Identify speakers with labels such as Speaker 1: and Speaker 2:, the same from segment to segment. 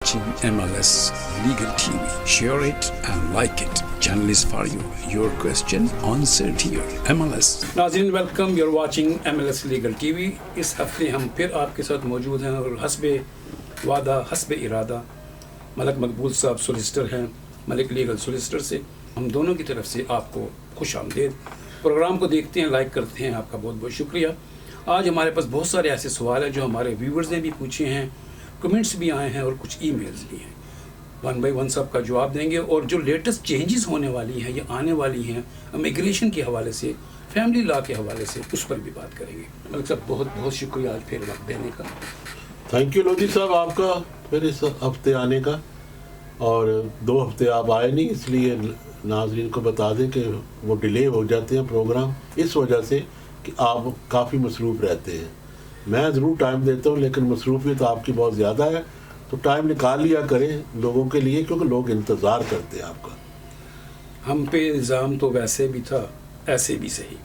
Speaker 1: watching MLS Legal TV. Share it and like it. Channel is for you. Your question answered here. MLS. नाज़रीन welcome. You're watching MLS Legal TV. इस हफ्ते हम फिर आपके साथ मौजूद हैं और हस्बे वादा हस्बे इरादा मलक मकबूल साहब सोलिसिटर हैं मलिक लीगल सोलिसिटर से. हम दोनों की तरफ से आपको खुश आमदीद. प्रोग्राम को देखते हैं, लाइक करते हैं, आपका बहुत बहुत शुक्रिया. आज हमारे पास बहुत सारे ऐसे सवाल हैं जो हमारे व्यूवर्स ने भी पूछे हैं, कमेंट्स भी आए हैं और कुछ ईमेल्स भी हैं. वन बाई वन सब का जवाब देंगे और जो लेटेस्ट चेंजेस होने वाली हैं या आने वाली हैं इमिग्रेशन के हवाले से, फैमिली लॉ के हवाले से, उस पर भी बात करेंगे. मलिक साहब बहुत बहुत शुक्रिया आज फिर वक्त देने का.
Speaker 2: थैंक यू लोधी साहब आपका फिर इस हफ्ते आने का. और 2 हफ्ते आप आए नहीं, इसलिए नाजरीन को बता दें कि वो डिले हो जाते हैं प्रोग्राम इस वजह से कि आप काफ़ी मसरूफ़ रहते हैं. मैं ज़रूर टाइम देता हूँ लेकिन मसरूफियत आपकी बहुत ज़्यादा है, तो टाइम निकाल लिया करें लोगों के लिए, क्योंकि लोग इंतज़ार करते हैं आपका.
Speaker 1: हम पे इल्ज़ाम तो वैसे भी था, ऐसे भी सही.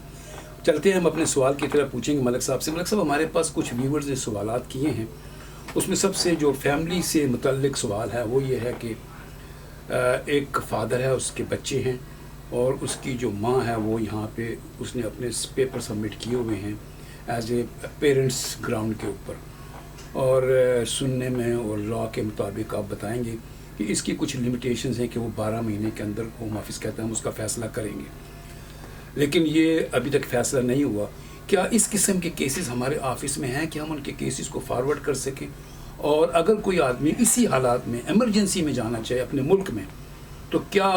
Speaker 1: चलते हैं, हम अपने सवाल की तरफ पूछेंगे मलिक साहब से. मलिक साहब हमारे पास कुछ व्यूवर्स ने सवालात किए हैं, उसमें सबसे जो फैमिली से मुतल्लिक सवाल है वो ये है कि एक फ़ादर है, उसके बच्चे हैं और उसकी जो माँ है वो यहाँ पे उसने अपने पेपर सबमिट किए हुए हैं एज ए पेरेंट्स ग्राउंड के ऊपर. और सुनने में और लॉ के मुताबिक आप बताएंगे कि इसकी कुछ लिमिटेशंस हैं कि वो 12 महीने के अंदर होम ऑफिस कहता है हम उसका फ़ैसला करेंगे, लेकिन ये अभी तक फ़ैसला नहीं हुआ. क्या इस किस्म के केसेस हमारे ऑफिस में हैं कि हम उनके केसेस को फॉरवर्ड कर सकें? और अगर कोई आदमी इसी हालात में एमरजेंसी में जाना चाहे अपने मुल्क में, तो क्या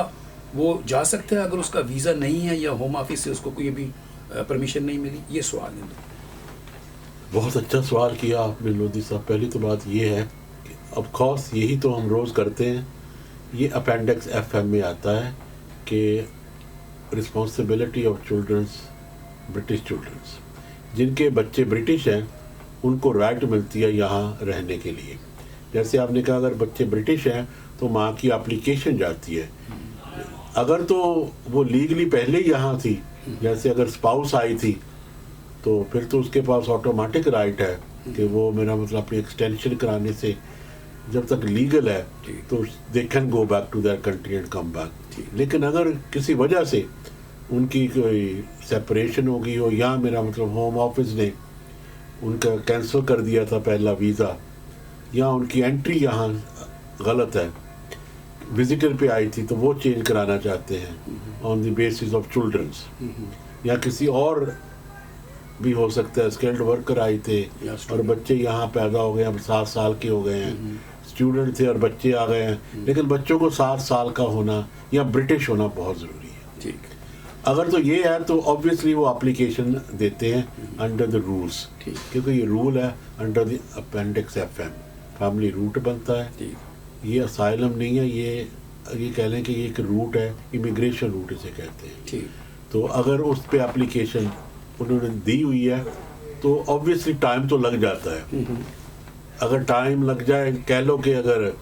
Speaker 1: वो जा सकता है अगर उसका वीज़ा नहीं है या होम ऑफिस से उसको कोई भी परमिशन नहीं मिली? ये सवाल है.
Speaker 2: बहुत अच्छा सवाल किया आपने लोधी साहब. पहली तो बात ये है कि ऑफ कोर्स यही तो हम रोज़ करते हैं. ये अपेंडिक्स FM में आता है कि responsibility of childrens, British childrens, जिनके बच्चे ब्रिटिश हैं उनको राइट मिलती है यहाँ रहने के लिए. जैसे आपने कहा अगर बच्चे ब्रिटिश हैं तो माँ की एप्लीकेशन जाती है. अगर तो वो लीगली पहले ही यहाँ थी, जैसे अगर स्पाउस आई थी, तो फिर तो उसके पास ऑटोमेटिक राइट है कि वो, मेरा मतलब अपनी एक्सटेंशन कराने से जब तक लीगल है तो they can go back to their country and come back. लेकिन अगर किसी वजह से उनकी कोई सेपरेशन हो गई हो या मेरा मतलब होम ऑफिस ने उनका कैंसिल कर दिया था पहला वीज़ा, या उनकी एंट्री यहाँ गलत है, विजिटर पे आई थी, तो वो चेंज कराना चाहते हैं on the basis of childrens, या किसी और भी हो सकता है, स्किल्ड वर्कर आए थे और बच्चे यहाँ पैदा हो गए, अब 7 साल के हो गए हैं, स्टूडेंट थे और बच्चे आ गए हैं. लेकिन बच्चों को 7 साल का होना या ब्रिटिश होना बहुत ज़रूरी है.
Speaker 1: ठीक.
Speaker 2: अगर तो ये है तो ऑब्वियसली वो एप्लीकेशन देते हैं अंडर द रूल्स, क्योंकि ये रूल है under the appendix FM, family route बनता है. ये असाइलम नहीं है, ये कह लें कि ये एक रूट है, इमिग्रेशन रूट इसे कहते हैं. तो अगर उस पर एप्लीकेशन उन्होंने दी हुई है तो ऑब्वियसली टाइम तो लग जाता है. अगर टाइम लग जाए, कह लो कि अगर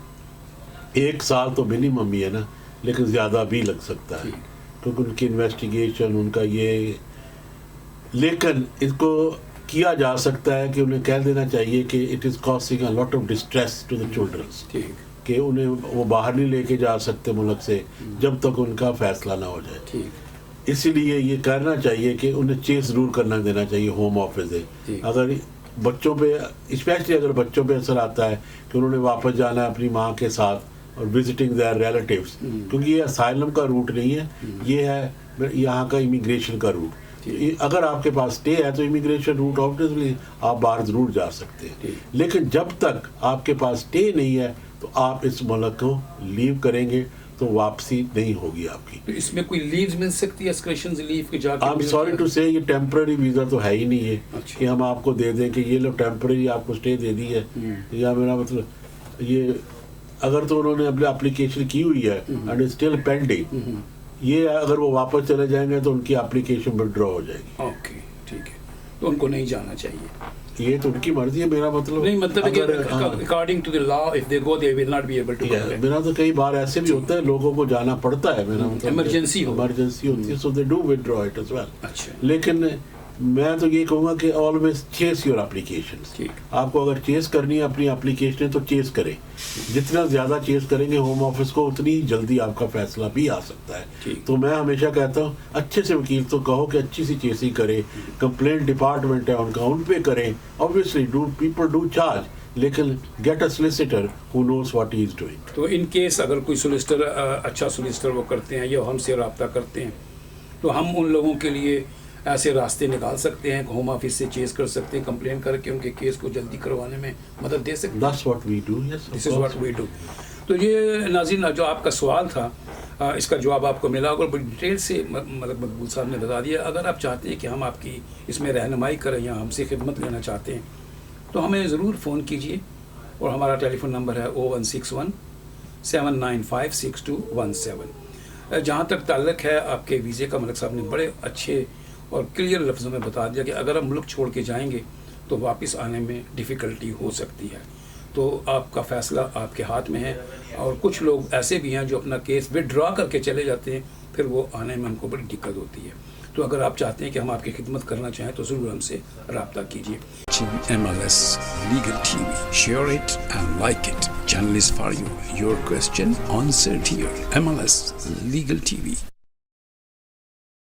Speaker 2: 1 साल तो मिनिमम ही है ना, लेकिन ज़्यादा भी लग सकता है क्योंकि उनकी इन्वेस्टिगेशन, उनका ये, लेकिन इसको किया जा सकता है कि उन्हें कह देना चाहिए कि it is causing a lot of distress to the childrens, कि उन्हें वो बाहर नहीं लेके जा सकते मुल्क से जब तक उनका फ़ैसला ना हो जाए. इसीलिए ये करना चाहिए कि उन्हें चेस ज़रूर करना देना चाहिए होम ऑफिस से. अगर बच्चों पे, स्पेशली अगर बच्चों पे असर आता है कि उन्होंने वापस जाना है अपनी माँ के साथ और विजिटिंग देयर रिलेटिव्स, क्योंकि ये असाइलम का रूट नहीं है, ये है यहाँ का इमिग्रेशन का रूट. अगर आपके पास स्टे है तो इमिग्रेशन रूट ऑब्वियसली आप बाहर ज़रूर जा सकते हैं. लेकिन जब तक आपके पास स्टे नहीं है तो आप इस मुल्क को लीव करेंगे तो वापसी नहीं होगी आपकी.
Speaker 1: तो इसमें कोई लीव्स मिल सकती है, एक्सक्रेशन लीव के जाके?
Speaker 2: आई एम सॉरी टू से ये टेम्पररी वीज़ा तो है ही नहीं है. अच्छा. कि हम आपको दे दें कि ये लो टेम्पररी आपको स्टे दे दी है, या मेरा मतलब ये अगर तो उन्होंने अपनी एप्लीकेशन की हुई है एंड स्टिल पेंडिंग, ये अगर वो वापस चले जाएंगे तो उनकी एप्लीकेशन विड्रॉ हो जाएगी.
Speaker 1: ओके, ठीक है. तो उनको नहीं जाना चाहिए.
Speaker 2: ये तो उनकी मर्जी है. मेरा मतलब
Speaker 1: नहीं, मतलब according to the law if they go they will not be able to go.
Speaker 2: मेरा तो कई बार ऐसे भी होता है लोगों को जाना पड़ता है, मेरा मतलब इमरजेंसी होती है, so they do withdraw it as well.
Speaker 1: अच्छा.
Speaker 2: लेकिन میں تو یہ کہوں گا کہ آلویز چیس یور اپلیکیشن. آپ کو اگر چیس کرنی ہے اپنی اپلیکیشنیں تو چیس کریں. جتنا زیادہ چیس کریں گے ہوم آفس کو اتنی جلدی آپ کا فیصلہ بھی آ سکتا ہے. تو میں ہمیشہ کہتا ہوں اچھے سے وکیل تو کہو کہ اچھی سی چیسنگ کرے. کمپلینٹ ڈپارٹمنٹ ہے ان کا, ان پہ کریں. آبویسلی پیپل ڈو چارج, لیکن get a solicitor who knows what he is doing.
Speaker 1: تو ان کیس اگر کوئی سولیسیٹر اچھا سولیسیٹر وہ کرتے ہیں یا ہم سے رابطہ کرتے ہیں تو ہم ان لوگوں کے لیے ایسے راستے نکال سکتے ہیں کہ ہوم آفس سے چیز کر سکتے ہیں, کمپلین کر کے ان کے کیس کو جلدی کروانے میں مدد دے سکتے ہیں.
Speaker 2: That's what we do. Yes,
Speaker 1: This is what we do. تو یہ ناظرین جو آپ کا سوال تھا اس کا جواب آپ کو ملا اور بڑی ڈیٹیل سے مطلب مقبول صاحب نے بتا دیا. اگر آپ چاہتے ہیں کہ ہم آپ کی اس میں رہنمائی کریں یا ہم سے خدمت لینا چاہتے ہیں تو ہمیں ضرور فون کیجئے, اور ہمارا ٹیلی فون نمبر ہے 0161 795 6217. جہاں تک تعلق ہے آپ کے ویزے کا, ملک صاحب نے بڑے اچھے اور کلیئر لفظوں میں بتا دیا کہ اگر ہم ملک چھوڑ کے جائیں گے تو واپس آنے میں ڈیفیکلٹی ہو سکتی ہے. تو آپ کا فیصلہ آپ کے ہاتھ میں ہے, اور کچھ لوگ ایسے بھی ہیں جو اپنا کیس وڈرا کر کے چلے جاتے ہیں, پھر وہ آنے میں ان کو بڑی دقت ہوتی ہے. تو اگر آپ چاہتے ہیں کہ ہم آپ کی خدمت کرنا چاہیں تو ضرور ہم سے رابطہ کیجیے. MLS Legal TV. Share it and like it. Channel is for you. Your question answered here. MLS Legal TV.